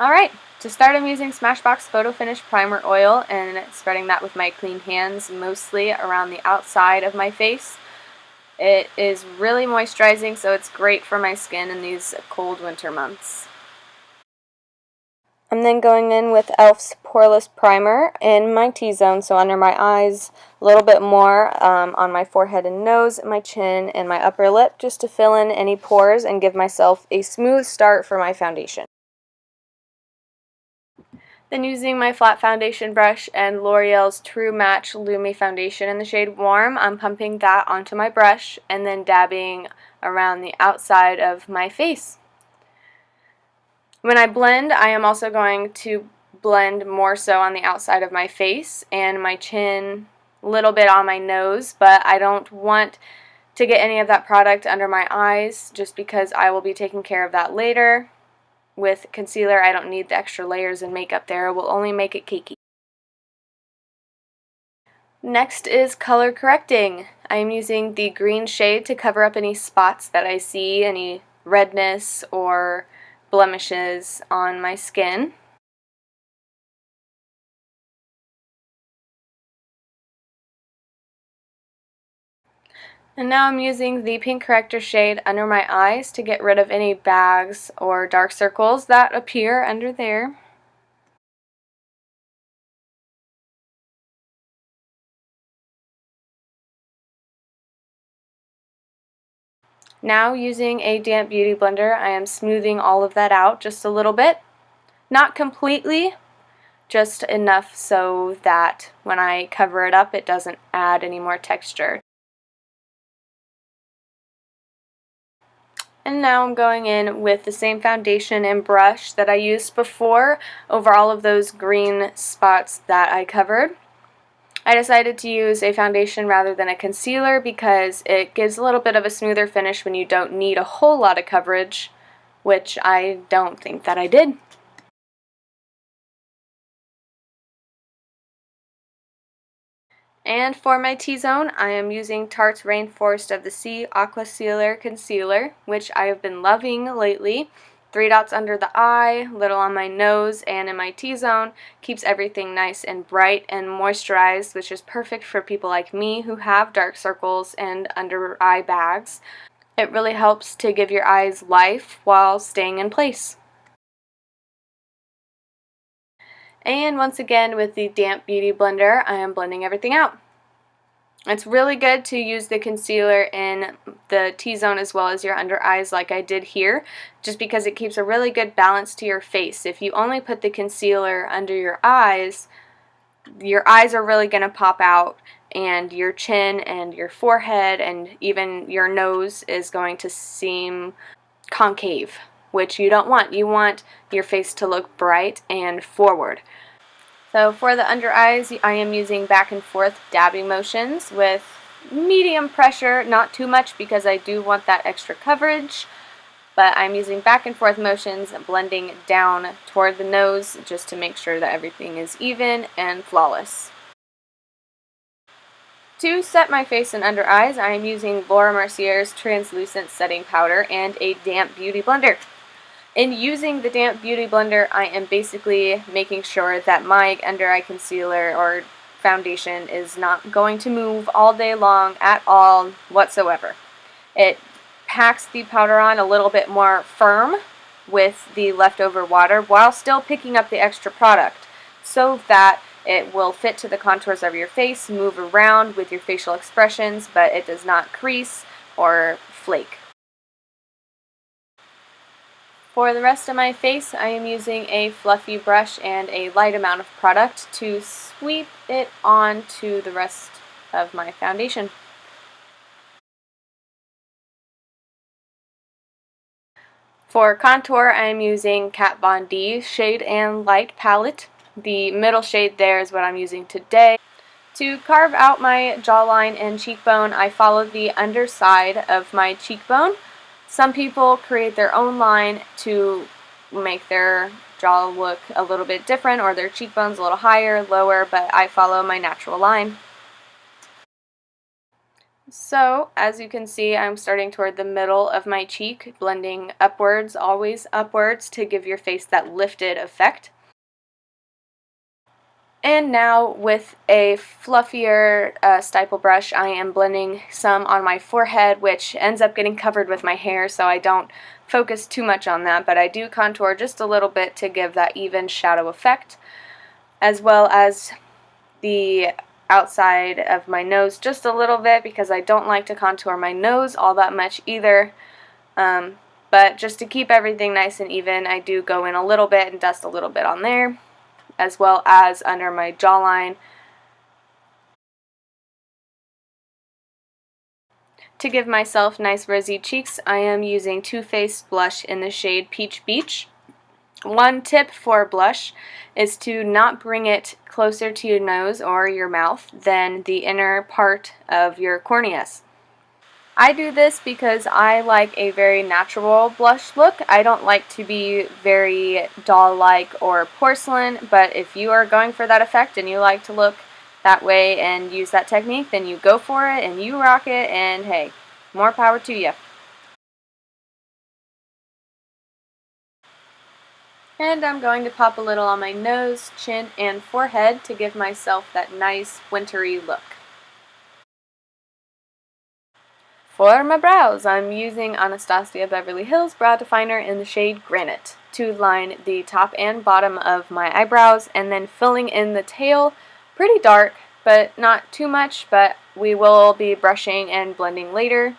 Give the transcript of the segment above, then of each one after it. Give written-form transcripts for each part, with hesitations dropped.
Alright, to start I'm using Smashbox Photo Finish Primer Oil and spreading that with my clean hands mostly around the outside of my face. It is really moisturizing, so it's great for my skin in these cold winter months. I'm then going in with e.l.f.'s Poreless Primer in my T-zone, so under my eyes, a little bit more on my forehead and nose, my chin, and my upper lip, just to fill in any pores and give myself a smooth start for my foundation. Then using my flat foundation brush and L'Oreal's True Match Lumi foundation in the shade Warm, I'm pumping that onto my brush and then dabbing around the outside of my face. When I blend, I am also going to blend more so on the outside of my face and my chin, a little bit on my nose, but I don't want to get any of that product under my eyes just because I will be taking care of that later. With concealer, I don't need the extra layers and makeup there. It will only make it cakey. Next is color correcting. I am using the green shade to cover up any spots that I see, any redness or blemishes on my skin. And now I'm using the pink corrector shade under my eyes to get rid of any bags or dark circles that appear under there. Now using a damp beauty blender, I am smoothing all of that out just a little bit. Not completely, just enough so that when I cover it up it doesn't add any more texture. And now I'm going in with the same foundation and brush that I used before over all of those green spots that I covered. I decided to use a foundation rather than a concealer because it gives a little bit of a smoother finish when you don't need a whole lot of coverage, which I don't think that I did. And for my T-zone, I am using Tarte's Rainforest of the Sea Aquasealer Concealer, which I have been loving lately. 3 dots under the eye, little on my nose, and in my T-zone. Keeps everything nice and bright and moisturized, which is perfect for people like me who have dark circles and under eye bags. It really helps to give your eyes life while staying in place. And once again with the damp beauty blender, I am blending everything out. It's really good to use the concealer in the T-zone as well as your under eyes like I did here, just because it keeps a really good balance to your face. If you only put the concealer under your eyes are really going to pop out, and your chin and your forehead and even your nose is going to seem concave, which you don't want. You want your face to look bright and forward. So for the under eyes, I am using back and forth dabbing motions with medium pressure, not too much because I do want that extra coverage, but I'm using back and forth motions, blending down toward the nose just to make sure that everything is even and flawless. To set my face and under eyes, I am using Laura Mercier's Translucent Setting Powder and a damp beauty blender. In using the damp beauty blender, I am basically making sure that my under eye concealer or foundation is not going to move all day long at all whatsoever. It packs the powder on a little bit more firm with the leftover water while still picking up the extra product so that it will fit to the contours of your face, move around with your facial expressions, but it does not crease or flake. For the rest of my face, I am using a fluffy brush and a light amount of product to sweep it onto the rest of my foundation. For contour, I am using Kat Von D Shade and Light palette. The middle shade there is what I'm using today. To carve out my jawline and cheekbone, I follow the underside of my cheekbone. Some people create their own line to make their jaw look a little bit different or their cheekbones a little higher, lower, but I follow my natural line. So, as you can see, I'm starting toward the middle of my cheek, blending upwards, always upwards, to give your face that lifted effect. And now with a fluffier stipple brush, I am blending some on my forehead, which ends up getting covered with my hair, so I don't focus too much on that, but I do contour just a little bit to give that even shadow effect, as well as the outside of my nose just a little bit, because I don't like to contour my nose all that much either. But just to keep everything nice and even, I do go in a little bit and dust a little bit on there, as well as under my jawline. To give myself nice rosy cheeks, I am using Too Faced blush in the shade Peach Beach. One tip for blush is to not bring it closer to your nose or your mouth than the inner part of your corneas. I do this because I like a very natural blush look. I don't like to be very doll-like or porcelain, but if you are going for that effect and you like to look that way and use that technique, then you go for it and you rock it, and hey, more power to you. And I'm going to pop a little on my nose, chin, and forehead to give myself that nice wintry look. For my brows, I'm using Anastasia Beverly Hills Brow Definer in the shade Granite to line the top and bottom of my eyebrows, and then filling in the tail pretty dark, but not too much, but we will be brushing and blending later.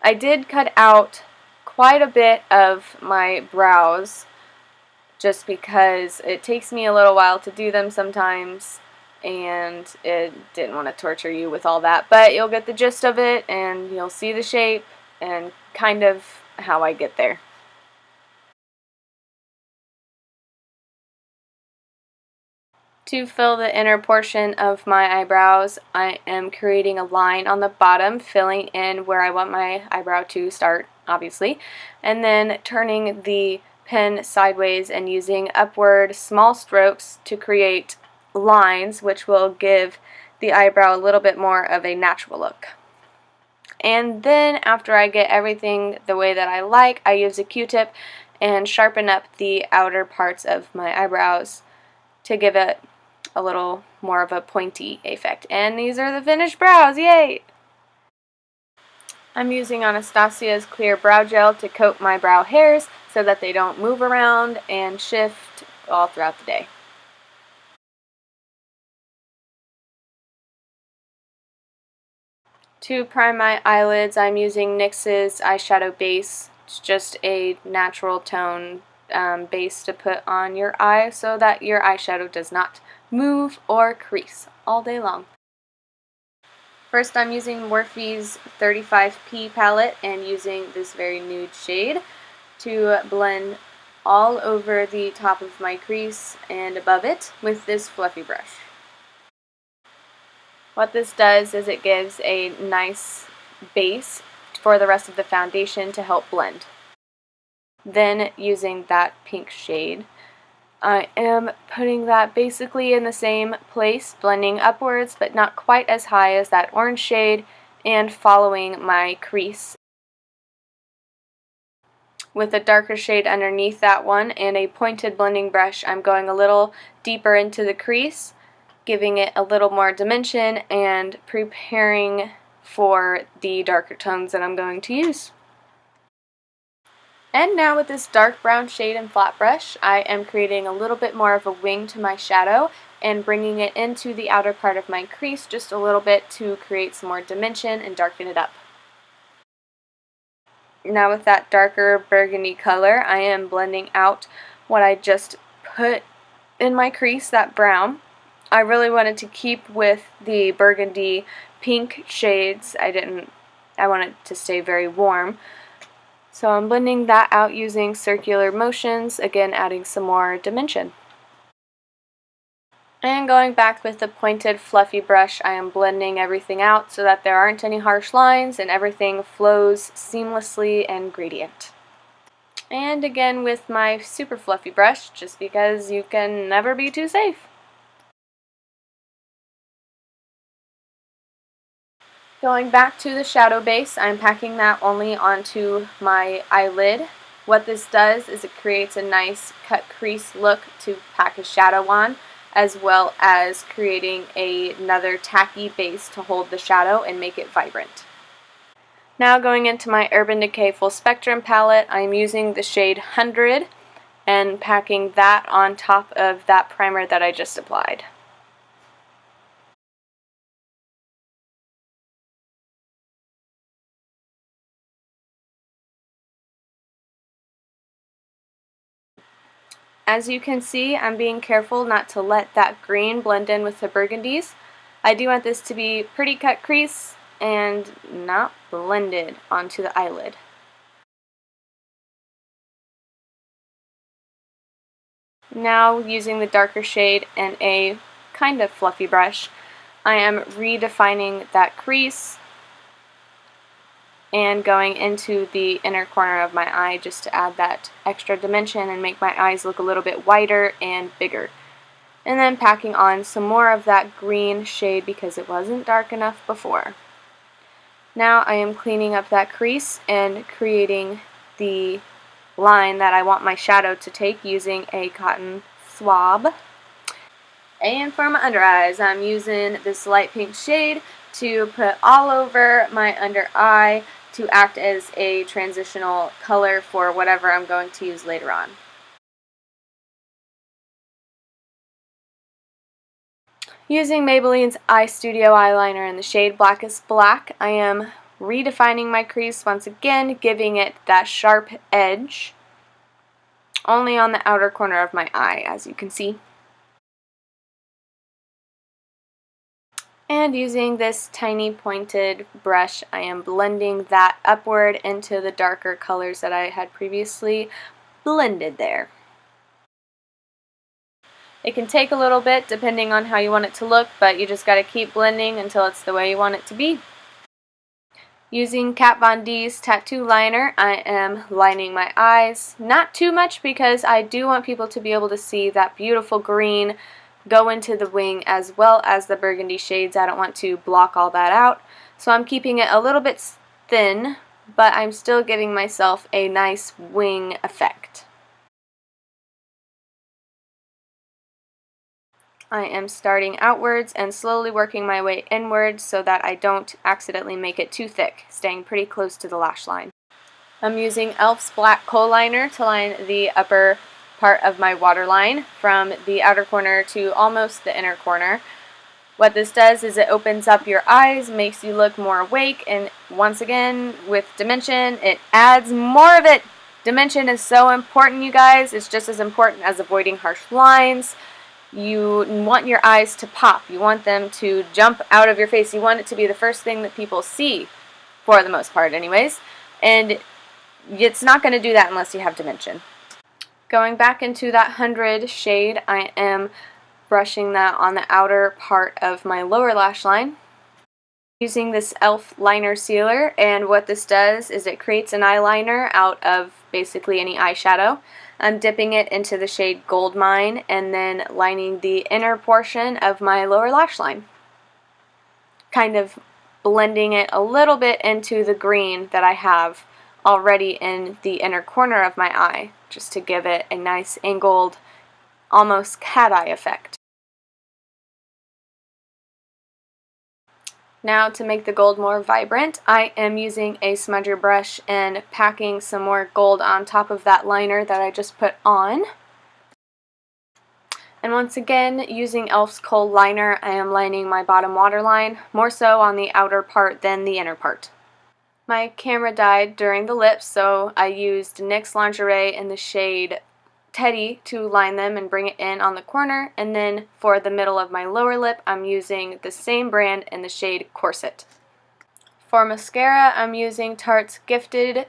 I did cut out quite a bit of my brows just because it takes me a little while to do them sometimes, and it didn't want to torture you with all that, but you'll get the gist of it and you'll see the shape and kind of how I get there. To fill the inner portion of my eyebrows, I am creating a line on the bottom, filling in where I want my eyebrow to start, obviously, and then turning the pen sideways and using upward small strokes to create lines, which will give the eyebrow a little bit more of a natural look. And then after I get everything the way that I like, I use a Q-tip and sharpen up the outer parts of my eyebrows to give it a little more of a pointy effect. And these are the finished brows, yay! I'm using Anastasia's clear brow gel to coat my brow hairs so that they don't move around and shift all throughout the day. To prime my eyelids, I'm using NYX's Eyeshadow Base. It's just a natural tone base to put on your eye so that your eyeshadow does not move or crease all day long. First, I'm using Morphe's 35P palette and using this very nude shade to blend all over the top of my crease and above it with this fluffy brush. What this does is it gives a nice base for the rest of the foundation to help blend. Then, using that pink shade, I am putting that basically in the same place, blending upwards but not quite as high as that orange shade, and following my crease with a darker shade underneath that one and a pointed blending brush. I'm going a little deeper into the crease, giving it a little more dimension and preparing for the darker tones that I'm going to use. And now with this dark brown shade and flat brush, I am creating a little bit more of a wing to my shadow and bringing it into the outer part of my crease just a little bit to create some more dimension and darken it up. Now with that darker burgundy color, I am blending out what I just put in my crease, that brown. I really wanted to keep with the burgundy pink shades. I wanted to stay very warm. So I'm blending that out using circular motions, again adding some more dimension. And going back with the pointed fluffy brush, I am blending everything out so that there aren't any harsh lines and everything flows seamlessly and gradient. And again with my super fluffy brush, just because you can never be too safe. Going back to the shadow base, I'm packing that only onto my eyelid. What this does is it creates a nice cut crease look to pack a shadow on, as well as creating another tacky base to hold the shadow and make it vibrant. Now going into my Urban Decay Full Spectrum palette, I'm using the shade 100 and packing that on top of that primer that I just applied. As you can see, I'm being careful not to let that green blend in with the burgundies. I do want this to be pretty cut crease and not blended onto the eyelid. Now, using the darker shade and a kind of fluffy brush, I am redefining that crease and going into the inner corner of my eye just to add that extra dimension and make my eyes look a little bit wider and bigger. And then packing on some more of that green shade because it wasn't dark enough before. Now I am cleaning up that crease and creating the line that I want my shadow to take using a cotton swab. And for my under eyes, I'm using this light pink shade to put all over my under eye to act as a transitional color for whatever I'm going to use later on. Using Maybelline's Eye Studio eyeliner in the shade Blackest Black, I am redefining my crease once again, giving it that sharp edge, only on the outer corner of my eye, as you can see. And using this tiny pointed brush, I am blending that upward into the darker colors that I had previously blended there. It can take a little bit depending on how you want it to look, but you just got to keep blending until it's the way you want it to be. Using Kat Von D's tattoo liner, I am lining my eyes. Not too much because I do want people to be able to see that beautiful green go into the wing as well as the burgundy shades. I don't want to block all that out. So I'm keeping it a little bit thin, but I'm still giving myself a nice wing effect. I am starting outwards and slowly working my way inwards so that I don't accidentally make it too thick, staying pretty close to the lash line. I'm using e.l.f.'s Black Kohl Liner to line the upper part of my waterline from the outer corner to almost the inner corner. What this does is it opens up your eyes, makes you look more awake, and once again, with dimension, it adds more of it. Dimension is so important, you guys. It's just as important as avoiding harsh lines. You want your eyes to pop. You want them to jump out of your face. You want it to be the first thing that people see, for the most part anyways. And it's not going to do that unless you have dimension. Going back into that 100 shade, I am brushing that on the outer part of my lower lash line. Using this e.l.f. liner sealer, and what this does is it creates an eyeliner out of basically any eyeshadow. I'm dipping it into the shade Gold Mine and then lining the inner portion of my lower lash line. Kind of blending it a little bit into the green that I have already in the inner corner of my eye, just to give it a nice angled, almost cat eye effect. Now to make the gold more vibrant, I am using a smudger brush and packing some more gold on top of that liner that I just put on. And once again, using e.l.f.'s Kohl Liner, I am lining my bottom waterline, more so on the outer part than the inner part. My camera died during the lips, so I used NYX Lingerie in the shade Teddy to line them and bring it in on the corner, and then for the middle of my lower lip, I'm using the same brand in the shade Corset. For mascara, I'm using Tarte's Gifted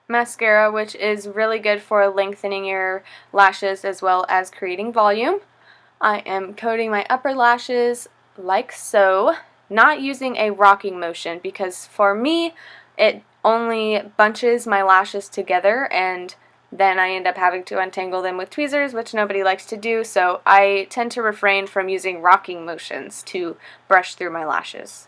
mascara, which is really good for lengthening your lashes as well as creating volume. I am coating my upper lashes like so, not using a rocking motion because for me, it only bunches my lashes together and then I end up having to untangle them with tweezers, which nobody likes to do, so I tend to refrain from using rocking motions to brush through my lashes.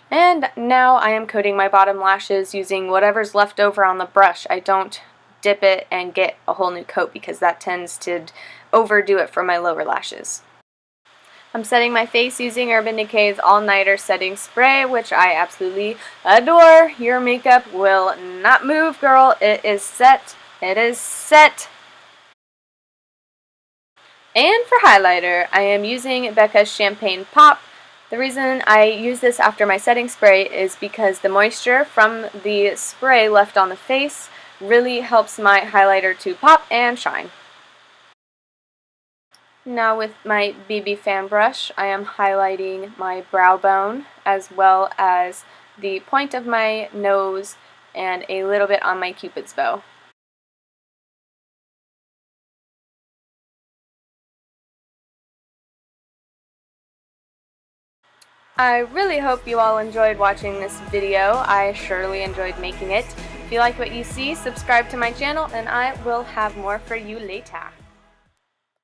And now I am coating my bottom lashes using whatever's left over on the brush. I don't dip it and get a whole new coat because that tends to overdo it for my lower lashes. I'm setting my face using Urban Decay's All Nighter Setting Spray, which I absolutely adore. Your makeup will not move, girl. It is set. It is set. And for highlighter, I am using Becca's Champagne Pop. The reason I use this after my setting spray is because the moisture from the spray left on the face really helps my highlighter to pop and shine. Now with my BB fan brush, I am highlighting my brow bone as well as the point of my nose and a little bit on my Cupid's bow. I really hope you all enjoyed watching this video. I surely enjoyed making it. If you like what you see, subscribe to my channel and I will have more for you later.